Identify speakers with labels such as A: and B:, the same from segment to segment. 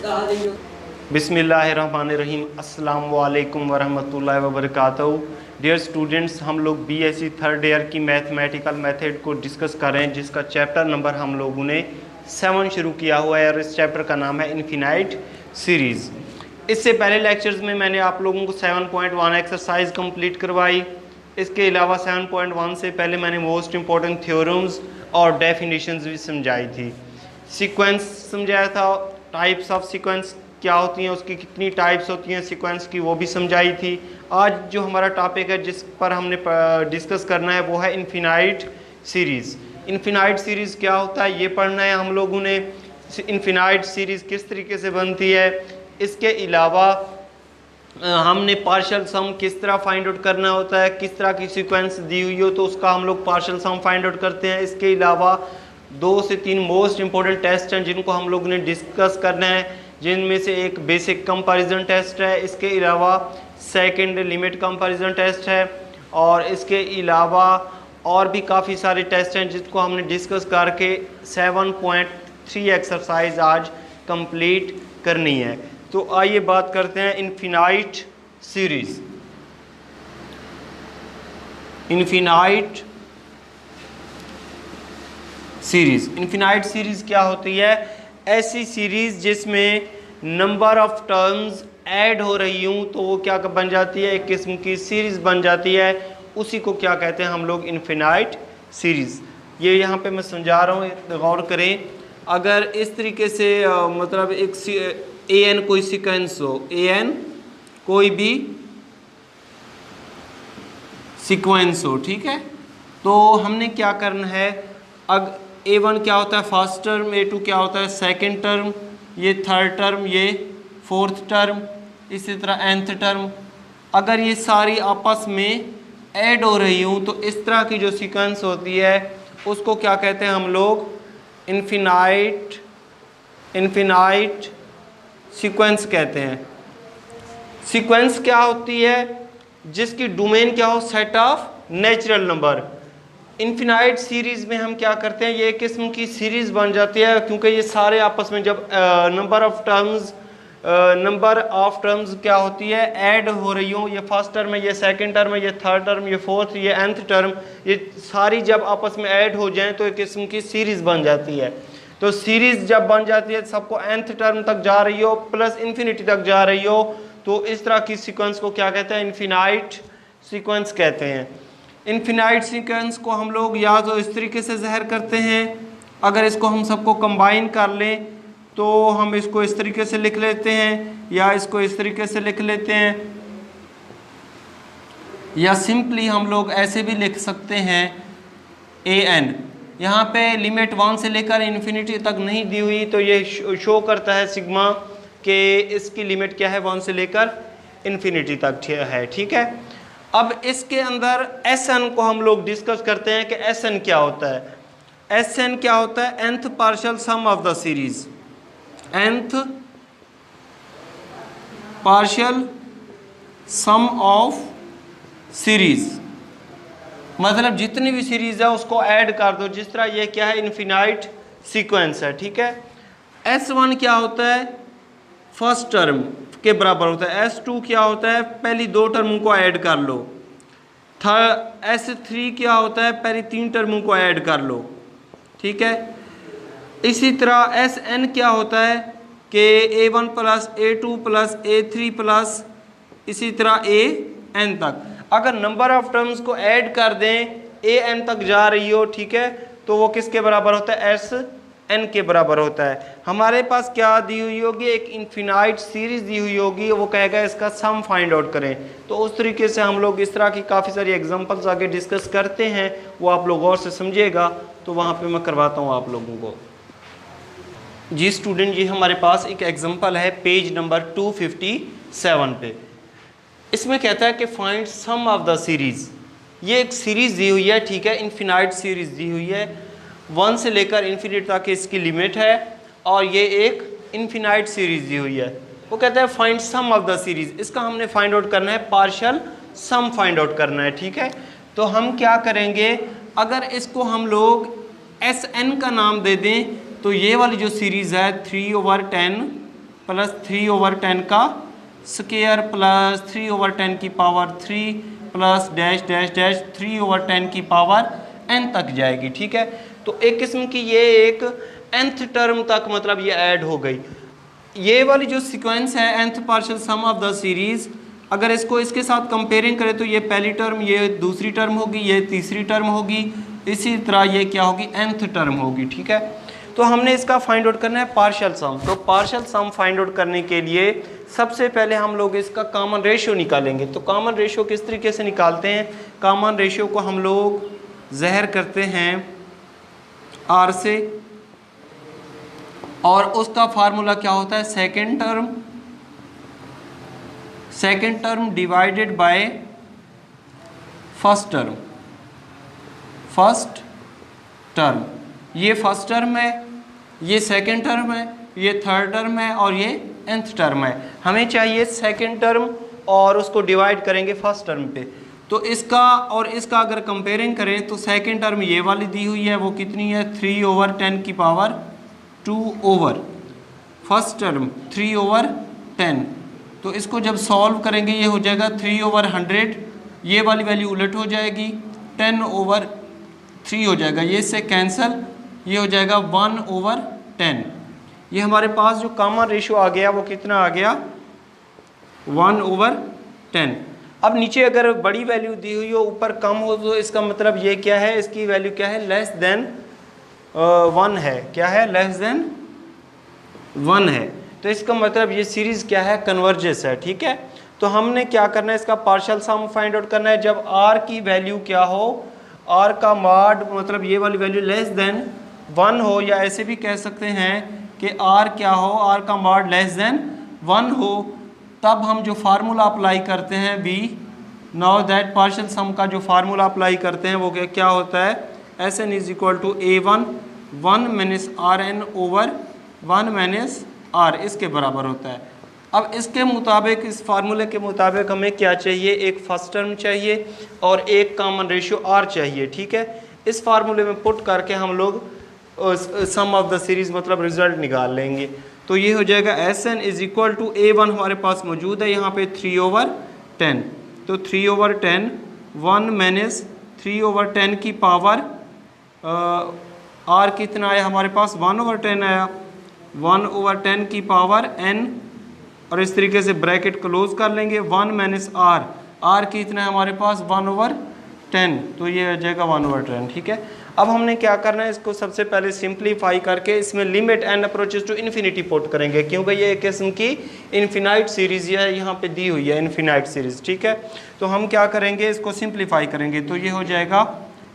A: बिस्मिल्लाहिर्रहमानिर्रहीम। अस्सलाम वालेकुम वरहमतुल्लाहि वबरकातुहू। डियर स्टूडेंट्स, हम लोग बीएससी थर्ड ईयर की मैथमेटिकल मेथड को डिस्कस कर रहे हैं, जिसका चैप्टर नंबर हम लोगों ने 7 शुरू किया हुआ है और इस चैप्टर का नाम है इनफिनाइट सीरीज़। इससे पहले लेक्चर्स में मैंने आप लोगों को 7.1 एक्सरसाइज कंप्लीट करवाई। इसके अलावा 7.1 से पहले मैंने मोस्ट इंपॉर्टेंट थ्योरम्स और डेफिनेशंस भी समझाई थी। सीक्वेंस समझाया था, टाइप्स ऑफ सीक्वेंस क्या होती हैं, उसकी कितनी टाइप्स होती हैं सीक्वेंस की, वो भी समझाई थी। आज जो हमारा टॉपिक है जिस पर हमने डिस्कस करना है वो है इनफिनाइट सीरीज़। इनफिनाइट सीरीज़ क्या होता है ये पढ़ना है हम लोगों ने। इनफिनाइट सीरीज़ किस तरीके से बनती है, इसके अलावा हमने पार्शियल सम किस तरह फाइंड आउट करना होता है, किस तरह की सीक्वेंस दी हुई हो तो उसका हम लोग पार्शियल सम फाइंड आउट करते हैं। इसके अलावा 2 से 3 मोस्ट इंपॉर्टेंट टेस्ट हैं जिनको हम लोगों ने डिस्कस करना है, जिनमें से एक बेसिक कंपैरिजन टेस्ट है, इसके अलावा सेकंड लिमिट कंपैरिजन टेस्ट है, और इसके अलावा और भी काफ़ी सारे टेस्ट हैं जिसको हमने डिस्कस करके 7.3 एक्सरसाइज आज कंप्लीट करनी है। तो आइए बात करते हैं इनफिनाइट सीरीज़। इनफिनाइट सीरीज़ क्या होती है? ऐसी सीरीज़ जिसमें नंबर ऑफ टर्म्स ऐड हो रही हूँ तो वो क्या बन जाती है, एक किस्म की सीरीज़ बन जाती है। उसी को क्या कहते हैं हम लोग, इनफिनाइट सीरीज़। ये यहाँ पे मैं समझा रहा हूँ, गौर करें। अगर इस तरीके से मतलब एक an कोई सीक्वेंस हो, an कोई भी सीक्वेंस हो, ठीक है, तो हमने क्या करना है, a1 क्या होता है फर्स्ट टर्म, a2 क्या होता है सेकंड टर्म, ये थर्ड टर्म, ये फोर्थ टर्म, इसी तरह nth टर्म। अगर ये सारी आपस में ऐड हो रही हूँ तो इस तरह की जो सीक्वेंस होती है उसको क्या कहते हैं हम लोग, इनफिनाइट सीक्वेंस कहते हैं। सीक्वेंस क्या होती है, जिसकी डोमेन क्या हो, set of natural number. Infinite series में हम क्या करते हैं, ये एक किस्म की सीरीज़ बन जाती है, क्योंकि ये सारे आपस में जब नंबर ऑफ टर्म्स क्या होती है ऐड हो रही हो, ये फर्स्ट टर्म है, ये सेकंड टर्म है, ये थर्ड टर्म, ये फोर्थ, ये nth टर्म, ये सारी जब आपस में ऐड हो जाएं तो एक किस्म की सीरीज़ बन जाती है। तो सीरीज़ जब बन जाती है, सबको nth टर्म तक जा रही हो प्लस इन्फिनिटी तक जा रही हो, तो इस तरह की सीक्वेंस को क्या कहते हैं, इनफिनाइट सीक्वेंस कहते हैं। इनफिनाइट सीक्वेंस को हम लोग या तो इस तरीके से ज़हर करते हैं, अगर इसको हम सबको कंबाइन कर लें तो हम इसको इस तरीके से लिख लेते हैं, या इसको इस तरीके से लिख लेते हैं, या सिंपली हम लोग ऐसे भी लिख सकते हैं an। यहाँ पे लिमिट 1 से लेकर इन्फिनिटी तक नहीं दी हुई, तो ये शो करता है सिग्मा कि इसकी लिमिट क्या है, 1 से लेकर इन्फिनिटी तक है, ठीक है। अब इसके अंदर Sn को हम लोग डिस्कस करते हैं कि Sn क्या होता है। Sn क्या होता है, nth partial sum of the series, nth partial sum of series, मतलब जितनी भी सीरीज है उसको ऐड कर दो। जिस तरह ये क्या है, इनफिनाइट सीक्वेंस है, ठीक है। S1 क्या होता है, फर्स्ट टर्म के बराबर होता है। S2 क्या होता है, पहली 2 टर्मों को ऐड कर लो। S3 क्या होता है, पहली 3 टर्मों को ऐड कर लो, ठीक है। इसी तरह Sn क्या होता है कि a1 plus a2 plus a3 plus इसी तरह an तक। अगर नंबर ऑफ टर्म्स को ऐड कर दें, an तक जा रही हो, ठीक है, तो वो किसके बराबर होता है, Sn के बराबर होता है। हमारे पास क्या दी हुई होगी, एक इनफिनाइट सीरीज दी हुई होगी, वो कहेगा इसका सम फाइंड आउट करें। तो उस तरीके से हम लोग इस तरह की काफ़ी सारी एग्जांपल्स आगे डिस्कस करते हैं, वो आप लोग गौर से समझिएगा, तो वहाँ पे मैं करवाता हूँ आप लोगों को। जी स्टूडेंट, ये हमारे पास एक एग्जांपल है पेज नंबर 257 पे। इसमें कहता है कि find sum of the series. ये एक सीरीज़ दी हुई है, ठीक है, इनफिनाइट सीरीज़ दी हुई है, 1 से लेकर इन्फिनिटी तक इसकी लिमिट है, और ये एक इनफिनाइट सीरीज़ दी हुई है। वो कहता है find sum of the series. इसका हमने फाइंड आउट करना है, पार्शियल सम फाइंड आउट करना है, ठीक है। तो हम क्या करेंगे, अगर इसको हम लोग Sn का नाम दे दें तो ये वाली जो सीरीज़ है 3/10 प्लस 3/10 का स्क्वायर प्लस 3/10 की power 3 plus dash dash dash 3/10 की पावर n तक जाएगी। ठीक है, तो एक किस्म की ये एक nth टर्म तक मतलब ये ऐड हो गई। ये वाली जो सीक्वेंस है nth partial sum of the series, अगर इसको इसके साथ कंपेयरिंग करें तो ये पहली टर्म, ये दूसरी टर्म होगी, ये तीसरी टर्म होगी, इसी तरह ये क्या होगी, nth टर्म होगी। ठीक है, तो हमने इसका फाइंड आउट करना है पार्शियल सम। तो पार्शियल सम फाइंड आउट करने के लिए सबसे पहले हम लोग इसका कॉमन रेशियो निकालेंगे। तो कॉमन रेशियो किस तरीके से निकालते हैं, कॉमन रेशियो को हम लोग ज़हर करते हैं r से, और उसका फार्मूला क्या होता है, second term divided by first term. ये फर्स्ट टर्म है, ये सेकेंड टर्म है, ये थर्ड टर्म है और ये nth टर्म है। हमें चाहिए सेकेंड टर्म और उसको डिवाइड करेंगे फर्स्ट टर्म पे। तो इसका और इसका अगर कंपेयरिंग करें तो सेकेंड टर्म ये वाली दी हुई है, वो कितनी है, 3/10 की पावर 2 ओवर फर्स्ट टर्म 3/10। तो इसको जब सॉल्व करेंगे ये हो जाएगा 3/100, ये वाली वैल्यू उलट हो जाएगी, 10/3 हो जाएगा, ये इससे कैंसिल, ये हो जाएगा 1/10। ये हमारे पास जो कॉमन रेशियो आ गया वो कितना आ गया, 1/10। अब नीचे अगर बड़ी वैल्यू दी हुई हो, ऊपर कम हो, तो इसका मतलब ये क्या है, इसकी वैल्यू क्या है, लेस देन 1 है। क्या है, लेस देन 1 है। तो इसका मतलब ये सीरीज़ क्या है, कन्वर्जेस है। ठीक है, तो हमने क्या करना है, इसका पार्शियल सम फाइंड आउट करना है। जब r की वैल्यू क्या हो, r का मॉड मतलब ये वाली वैल्यू लेस देन 1 हो, या ऐसे भी कह सकते हैं कि r क्या हो, r का मॉड लेस देन 1 हो, तब हम जो फार्मूला अप्लाई करते हैं v, नाउ दैट पार्शियल सम का जो फार्मूला अप्लाई करते हैं वो क्या होता है, Sn is equal to a1 1 minus Rn over 1 minus r, इसके बराबर होता है। अब इसके मुताबिक, इस फार्मूले के मुताबिक हमें क्या चाहिए, एक फर्स्ट टर्म चाहिए और एक कॉमन रेशियो r चाहिए। ठीक है, इस फार्मूले में पुट करके हम लोग सम ऑफ द सीरीज़ मतलब रिजल्ट निकाल लेंगे। तो ये हो जाएगा Sn is equal to a1 हमारे पास मौजूद है यहाँ पे 3/10, तो 3/10 1 माइनस 3/10 की पावर r कितना आया हमारे पास, 1/10 आया, 1/10 की पावर n, और इस तरीके से ब्रैकेट क्लोज कर लेंगे। 1 माइनस r कितना है हमारे पास, 1/10, तो ये आ जाएगा 1/10। ठीक है, अब हमने क्या करना है, इसको सबसे पहले सिंप्लीफाई करके इसमें limit n approaches to infinity put करेंगे, क्योंकि ये एक किस्म की इन्फिनाइट सीरीज़ है, यहाँ पे दी हुई है इन्फिनाइट सीरीज़। ठीक है, तो हम क्या करेंगे, इसको सिंप्लीफाई करेंगे, तो ये हो जाएगा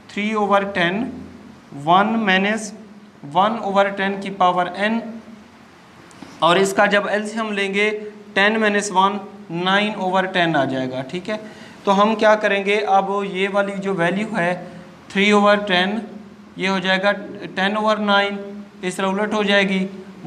A: 3/10 1 माइनस 1/10 की पावर n, और इसका जब एलसीएम लेंगे 10 माइनस 1 9/10 आ जाएगा। ठीक है, तो हम क्या करेंगे, अब ये वाली जो वैल्यू है 3/10, ये हो जाएगा 10/9, इस तरह उलट हो जाएगी,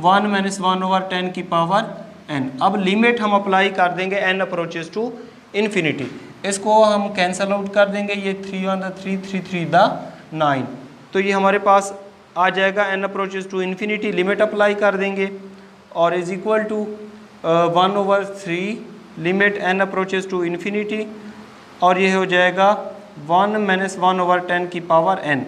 A: 1 माइनस 1/10 की पावर n। अब लिमिट हम अप्लाई कर देंगे n अप्रोचेस टू इन्फिनिटी, इसको हम कैंसल आउट कर देंगे, ये 3 1 3 3 3 9, तो ये हमारे पास आ जाएगा n approaches to infinity, limit apply कर देंगे, और is equal to 1/3 limit n approaches to infinity, और ये हो जाएगा 1 माइनस 1/10 की पावर n।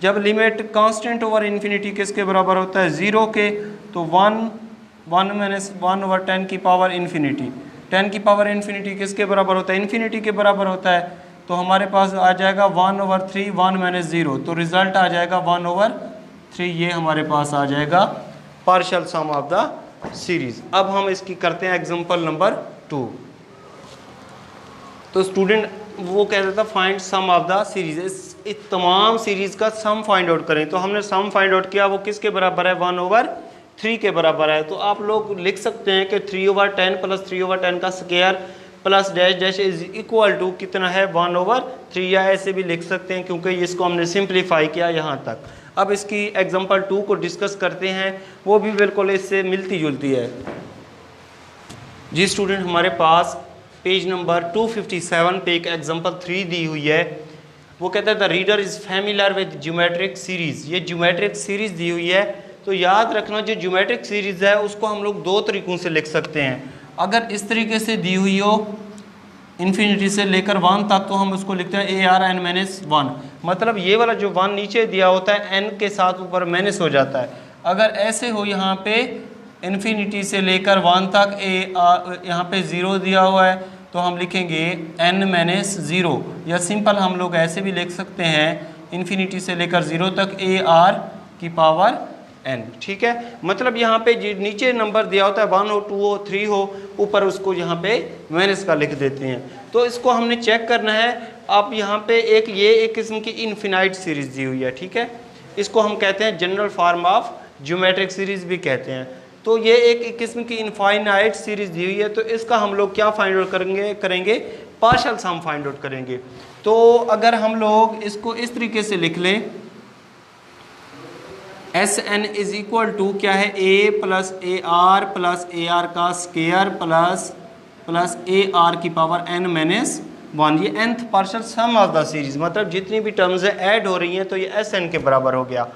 A: जब लिमिट कांस्टेंट ओवर इन्फिनिटी किसके बराबर होता है, 0 के, तो 1 माइनस 1/10 की पावर इन्फिनिटी, 10 की पावर इन्फिनिटी किसके बराबर होता है, इन्फिनिटी के बराबर होता है, तो हमारे पास आ जाएगा 1/3 1 माइनस 0, तो रिजल्ट आ जाएगा 1/3। ये हमारे पास आ जाएगा partial sum of the series. अब हम इसकी करते हैं एग्जांपल नंबर 2। तो स्टूडेंट वो कहता था find sum of the series, इस तमाम सीरीज का सम फाइंड आउट करें, तो हमने सम फाइंड आउट किया, वो किसके बराबर है, 1/3 के बराबर है। तो आप लोग लिख सकते हैं कि 3/10 प्लस 3/10 का square plus dash dash is equal to कितना है, 1/3, या ऐसे भी लिख सकते हैं क्योंकि इसको हमने सिंप्लीफाई किया यहाँ तक। अब इसकी एग्जांपल 2 को डिस्कस करते हैं, वो भी बिल्कुल इससे मिलती जुलती है। जी स्टूडेंट, हमारे पास पेज नंबर 257 पे एक एग्जांपल 3 दी हुई है। वो कहता है the reader is familiar with geometric series. ये ज्योमेट्रिक सीरीज़ दी हुई है तो याद रखना जो ज्योमेट्रिक सीरीज़ है उसको हम लोग दो तरीक़ों से लिख सकते हैं। अगर इस तरीके से दी हुई हो इन्फिनिटी से लेकर 1 तक, तो हम उसको लिखते हैं ARn-1, मतलब ये वाला जो 1 नीचे दिया होता है n के साथ ऊपर माइनस हो जाता है। अगर ऐसे हो यहाँ पे इन्फिनिटी से लेकर 1 तक यहाँ पे 0 दिया हुआ है तो हम लिखेंगे n-0, या सिंपल हम लोग ऐसे भी लिख सकते हैं इन्फिनिटी से लेकर 0 तक AR⁴n। ठीक है, मतलब यहाँ पे नीचे नंबर दिया होता है 1 हो 2 हो 3 हो, ऊपर उसको यहाँ पे माइनस का लिख देते हैं। तो इसको हमने चेक करना है। अब यहाँ पे एक किस्म की इनफिनाइट सीरीज दी हुई है। ठीक है, इसको हम कहते हैं general form of geometric series भी कहते हैं। तो ये एक किस्म की इनफाइनाइट सीरीज दी हुई है, तो इसका हम लोग क्या फाइंड आउट करेंगे पार्शियल सम फाइंड आउट करेंगे। तो अगर हम लोग इसको इस तरीके से लिख लें, Sn इज इक्वल टू क्या है, a plus AR plus AR का स्केयर प्लस AR⁴n-1, ये nth partial sum of the series, मतलब जितनी भी टर्म्स है ऐड हो रही हैं तो ये Sn के बराबर हो गया।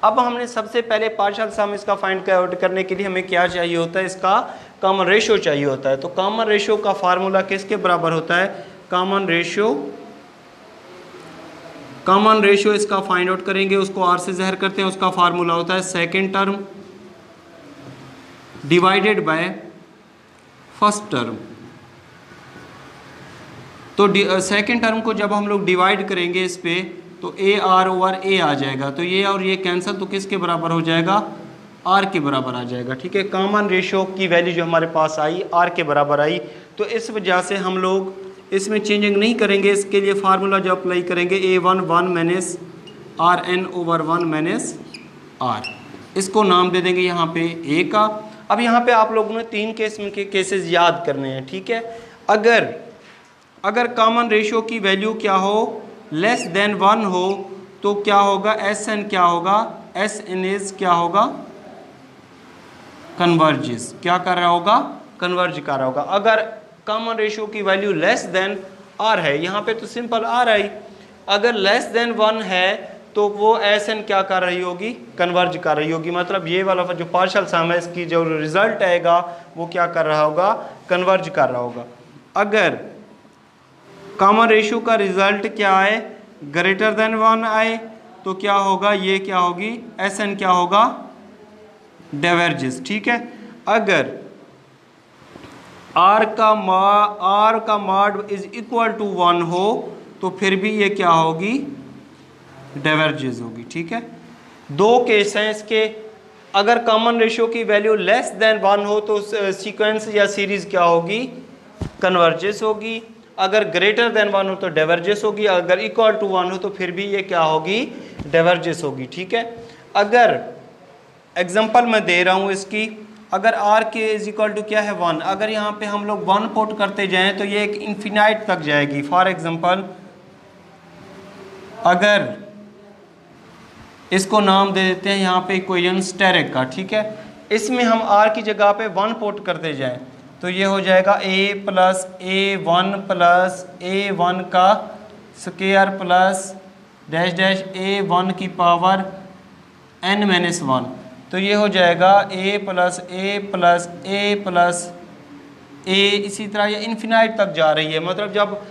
A: अब हमने सबसे पहले पार्शियल सम इसका फाइंड आउट करने के लिए हमें क्या चाहिए होता है, इसका कॉमन रेशियो चाहिए होता है। तो कॉमन रेशियो का फार्मूला किसके बराबर होता है, कॉमन रेशियो इसका फाइंड आउट करेंगे, उसको r से ज़हर करते हैं, उसका फार्मूला होता है second term divided by first term. तो सेकेंड टर्म को जब हम लोग डिवाइड करेंगे इस पे तो AR/A आ जाएगा, तो ये और ये कैंसिल, तो किसके बराबर हो जाएगा, R के बराबर आ जाएगा। ठीक है, कॉमन रेशियो की वैल्यू जो हमारे पास आई R के बराबर आई, तो इस वजह से हम लोग इसमें चेंजिंग नहीं करेंगे। इसके लिए फार्मूला जो अप्लाई करेंगे A11-1-RN/1-R, इसको नाम दे देंगे यहाँ पे A का। अब यहाँ पे आप लोगों ने 3 केसेस याद करने हैं। ठीक है, अगर कॉमन रेशियो की वैल्यू क्या हो, लेस देन 1 हो, तो क्या होगा, Sn क्या होगा, Sn इज क्या होगा, कन्वर्जेस, क्या कर रहा होगा, कन्वर्ज कर रहा होगा। अगर कॉमन रेशियो की वैल्यू लेस देन R है, यहाँ पे तो सिंपल R आई, अगर लेस देन 1 है तो वो Sn क्या कर रही होगी, कन्वर्ज कर रही होगी, मतलब ये वाला जो पार्शियल सम है इसकी जो रिजल्ट आएगा वो क्या कर रहा होगा, कन्वर्ज कर रहा होगा। अगर कॉमन रेशियो का रिजल्ट क्या आए, ग्रेटर देन 1 आए, तो क्या होगा, ये क्या होगी, Sn क्या होगा, डाइवर्जेस। ठीक है, अगर R का मॉड इज इक्वल टू 1 हो तो फिर भी ये क्या होगी, डाइवर्जेस होगी। ठीक है, 2 केस हैं इसके। अगर कॉमन रेशियो की वैल्यू लेस देन 1 हो तो सीक्वेंस या सीरीज क्या होगी, कन्वर्जेस होगी। अगर ग्रेटर देन 1 हो तो डाइवर्जेस होगी। अगर इक्वल टू 1 हो तो फिर भी ये क्या होगी, डाइवर्जेस होगी। ठीक है, अगर एग्जांपल मैं दे रहा हूँ इसकी, अगर R के इज इक्वल टू क्या है 1, अगर यहाँ पे हम लोग 1 पुट करते जाएं तो ये एक इन्फिनाइट तक जाएगी। फॉर एग्जांपल अगर इसको नाम दे देते हैं यहाँ पे इक्वेशन स्टेरिक का। ठीक है, इसमें हम R की जगह पे 1 पुट करते जाएं तो ये हो जाएगा A प्लस A1 का square plus dash dash A1 की पावर n-1, तो ये हो जाएगा A प्लस A, इसी तरह ये इन्फिनाइट तक जा रही है। मतलब जब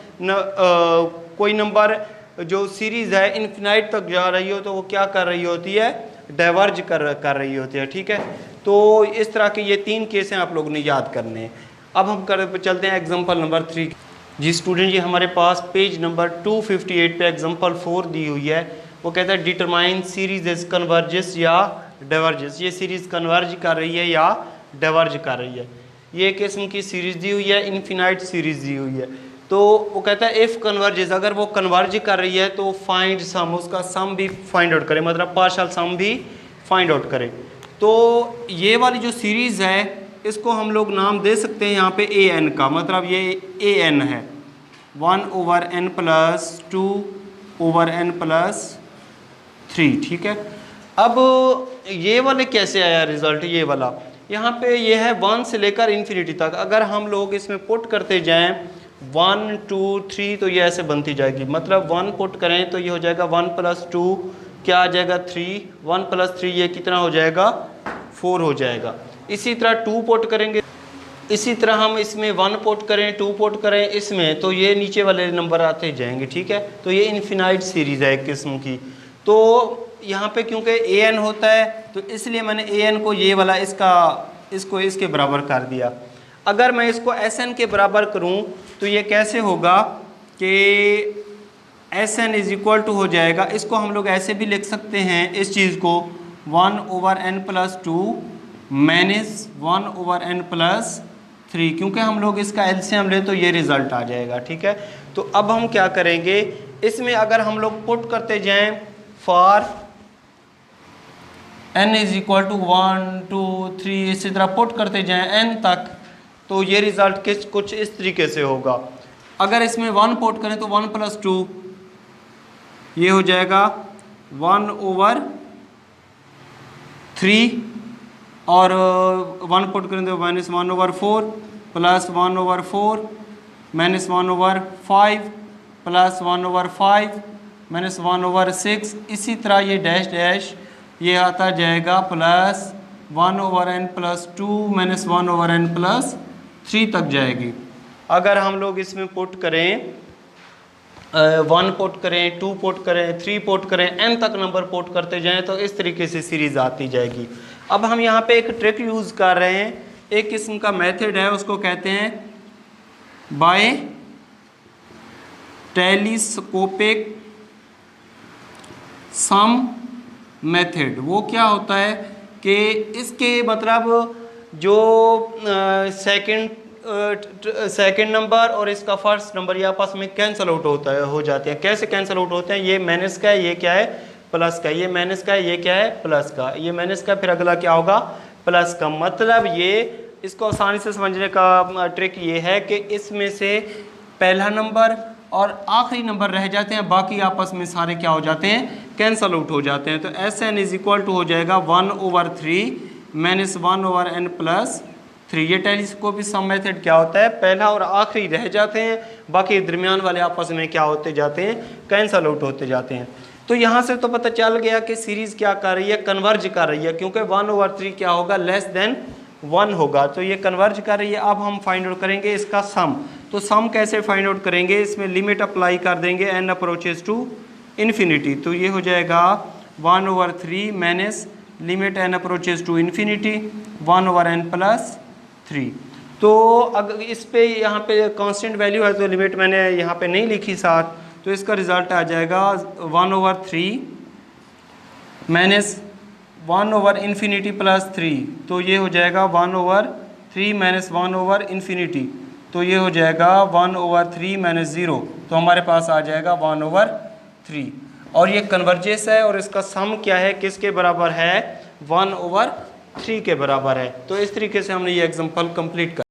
A: कोई नंबर जो सीरीज़ है इन्फिनाइट तक जा रही हो तो वो क्या कर रही होती है, डाइवर्ज कर रही होती है। ठीक है, तो इस तरह के ये 3 केस हैं, आप लोगों ने याद करने हैं। अब हम चलते हैं एग्जांपल नंबर 3। जी स्टूडेंट, ये हमारे पास पेज नंबर 258 पे एग्जांपल 4 दी हुई है। वो कहता है डिटरमाइन सीरीज इज कन्वर्जेस या डाइवर्जेस, ये सीरीज़ कन्वर्ज कर रही है या डाइवर्ज कर रही है। ये किस्म की सीरीज़ दी हुई है, इन्फिनाइट सीरीज़ दी हुई है। तो वो कहता है इफ़ कन्वर्जेस, अगर वो कन्वर्ज कर रही है तो फाइंड सम, उसका सम भी फाइंड आउट करें, मतलब पार्शियल सम भी फाइंड आउट करें। तो ये वाली जो सीरीज़ है इसको हम लोग नाम दे सकते हैं यहाँ पे an का, मतलब ये an है 1/n + 2/n + 3। ठीक है, अब ये वाले कैसे आया रिजल्ट, ये वाला यहाँ पे ये है 1 से लेकर इन्फिनिटी तक। अगर हम लोग इसमें पुट करते जाएं 1 2 3 तो ये ऐसे बनती जाएगी, मतलब 1 पुट करें तो ये हो जाएगा 1 + 2 क्या आ जाएगा 3, 1 + 3 ये कितना हो जाएगा 4 हो जाएगा। इसी तरह 2 पुट करेंगे, इसी तरह हम इसमें 1 पुट करें, 2 पुट करें इसमें, तो ये नीचे वाले नंबर आते जाएंगे, ठीक है। तो ये इनफिनाइट सीरीज़ है एक किस्म की। तो यहाँ पे क्योंकि an होता है तो इसलिए मैंने an को ये वाला इसको इसके बराबर कर दिया। अगर मैं इसको sn के बराबर करूँ तो ये कैसे होगा कि sn = हो जाएगा, इसको हम लोग ऐसे भी लिख सकते हैं इस चीज़ को 1/n + 2 - 1/n + 3, क्योंकि हम लोग इसका एलसीएम ले तो ये रिज़ल्ट आ जाएगा, ठीक है। तो अब हम क्या करेंगे, इसमें अगर हम लोग पुट करते जाएं फॉर n = 1 2 3 इसी तरह पुट करते जाएं n तक, तो ये रिज़ल्ट कुछ इस तरीके से होगा। अगर इसमें 1 पुट करें तो 1 + 2 ये हो जाएगा 1/3 और 1 पुट करें तो -1/4 + 1/4 -1/5 + 1/5 -1/6, इसी तरह ये डैश डैश ये आता जाएगा +1/n + 2 -1/n + 3 तक जाएगी। अगर हम लोग इसमें पुट करें 1 पुट करें, 2 पुट करें, 3 पुट करें, n तक नंबर पुट करते जाएं तो इस तरीके से सीरीज़ आती जाएगी। अब हम यहाँ पे एक ट्रिक यूज़ कर रहे हैं, एक किस्म का मेथड है, उसको कहते हैं बाय टेलीस्कोपिक सम मेथड। वो क्या होता है कि इसके मतलब जो सेकंड नंबर और इसका फर्स्ट नंबर ये आपस में कैंसिल आउट हो जाते हैं। कैसे कैंसिल आउट होते हैं, ये माइनस का है, ये क्या है प्लस का, ये माइनस का है, ये क्या है प्लस का, ये माइनस का, फिर अगला क्या होगा प्लस का। मतलब ये इसको आसानी से समझने का ट्रिक ये है कि इसमें से पहला नंबर और आखिरी नंबर रह जाते हैं, बाकी आपस में सारे क्या हो जाते हैं कैंसिल आउट हो जाते हैं। तो sn = हो जाएगा 1/3 - 1/n + 3। ये टेलीस्कोपिक सम मेथड क्या होता है, पहला और आखिरी रह जाते हैं, बाकी दरमियान वाले आपस में क्या होते जाते हैं कैंसिल आउट होते जाते हैं। तो यहाँ से तो पता चल गया कि सीरीज़ क्या कर रही है, कन्वर्ज कर रही है, क्योंकि 1/3 क्या होगा <1 होगा, तो ये कन्वर्ज कर रही है। अब हम फाइंड आउट करेंगे इसका सम। तो सम कैसे फाइंड आउट करेंगे, इसमें लिमिट अप्लाई कर देंगे n अप्रोचेस टू इन्फिनिटी, तो ये हो जाएगा 1/3 minus limit n approaches to infinity 1/n + 3। तो अगर इस पे यहाँ पे कांस्टेंट वैल्यू है तो लिमिट मैंने यहाँ पे नहीं लिखी साथ, तो इसका रिज़ल्ट आ जाएगा 1/3 माइनस 1/∞ + 3, तो ये हो जाएगा 1/3 माइनस 1/∞, तो ये हो जाएगा 1/3 - 0, तो हमारे पास आ जाएगा 1/3। और ये कन्वर्जेस है और इसका सम क्या है, किसके बराबर है 1/3 के बराबर है। तो इस तरीके से हमने ये एग्जांपल कंप्लीट कर